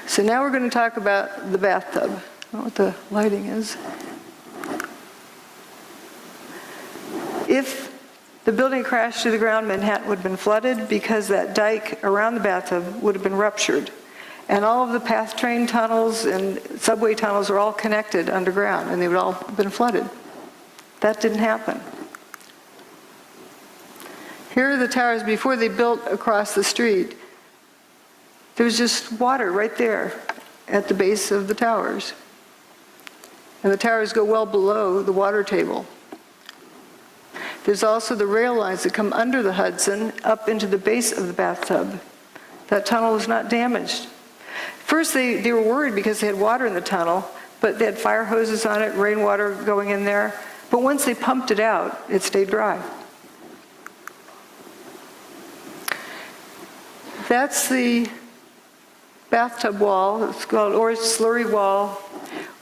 So now we're going to talk about the bathtub. I don't know what the lighting is. If the building crashed to the ground, Manhattan would have been flooded because that dike around the bathtub would have been ruptured. And all of the PATH train tunnels and subway tunnels are all connected underground, and they would all have been flooded. That didn't happen. Here are the towers before they built across the street. There was just water right there at the base of the towers. And the towers go well below the water table. There's also the rail lines that come under the Hudson up into the base of the bathtub. That tunnel was not damaged. First, they were worried because they had water in the tunnel, but they had fire hoses on it, rainwater going in there. But once they pumped it out, it stayed dry. That's the bathtub wall. It's called, or slurry wall,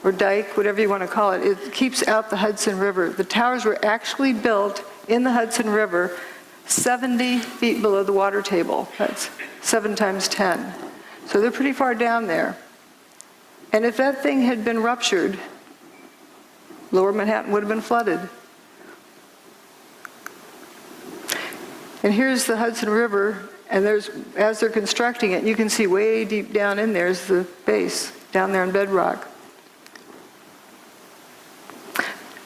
or dike, whatever you want to call it. It keeps out the Hudson River. The towers were actually built in the Hudson River 70 feet below the water table. That's 7 times 10. So they're pretty far down there. And if that thing had been ruptured, Lower Manhattan would have been flooded. And here's the Hudson River, and as they're constructing it, you can see way deep down in there is the base, down there in bedrock.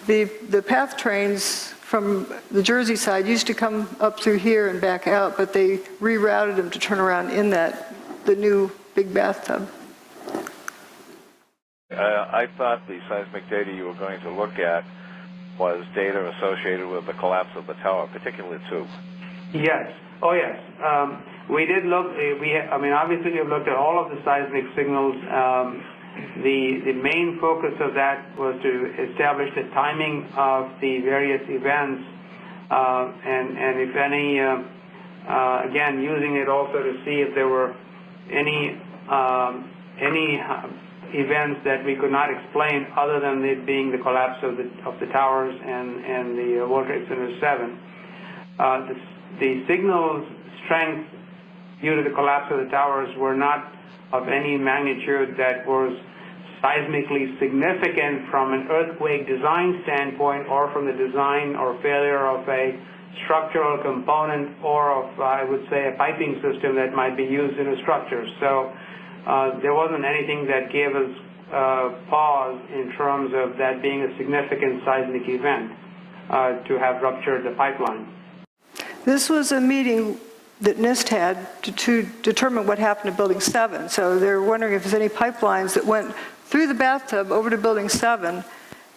The PATH trains from the Jersey side used to come up through here and back out, but they rerouted them to turn around in the new big bathtub. I thought the seismic data you were going to look at was data associated with the collapse of the tower, particularly two. Yes. Oh, yes. We did look. Obviously, we've looked at all of the seismic signals. The main focus of that was to establish the timing of the various events, and if any, again, using it also to see if there were any events that we could not explain other than it being the collapse of the towers and the World Trade Center 7. The signal strength due to the collapse of the towers were not of any magnitude that was seismically significant from an earthquake design standpoint, or from the design or failure of a structural component, or of, I would say, a piping system that might be used in a structure. So there wasn't anything that gave us pause in terms of that being a significant seismic event to have ruptured the pipeline. This was a meeting that NIST had to determine what happened to Building 7. So they're wondering if there's any pipelines that went through the bathtub over to Building 7.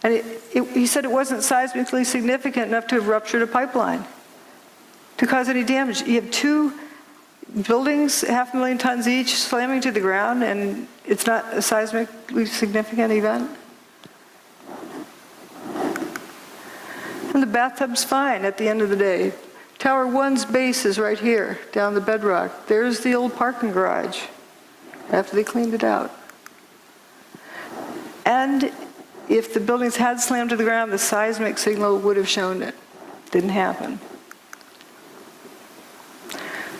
And he said it wasn't seismically significant enough to have ruptured a pipeline to cause any damage. You have two buildings, 500,000 tons each, slamming to the ground, and it's not a seismically significant event. And the bathtub's fine at the end of the day. Tower 1's base is right here, down the bedrock. There's the old parking garage, after they cleaned it out. And if the buildings had slammed to the ground, the seismic signal would have shown it. Didn't happen.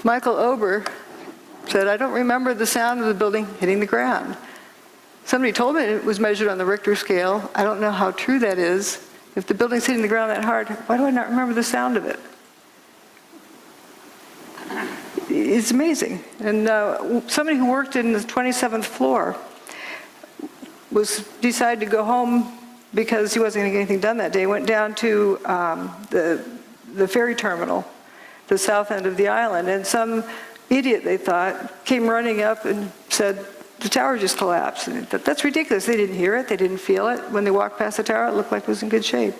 Michael Ober said, I don't remember the sound of the building hitting the ground. Somebody told me it was measured on the Richter scale. I don't know how true that is. If the building's hitting the ground that hard, why do I not remember the sound of it? It's amazing. And somebody who worked in the 27th floor decided to go home because he wasn't going to get anything done that day. Went down to the ferry terminal, the south end of the island, and some idiot, they thought, came running up and said, the tower just collapsed. And that's ridiculous. They didn't hear it. They didn't feel it. When they walked past the tower, it looked like it was in good shape.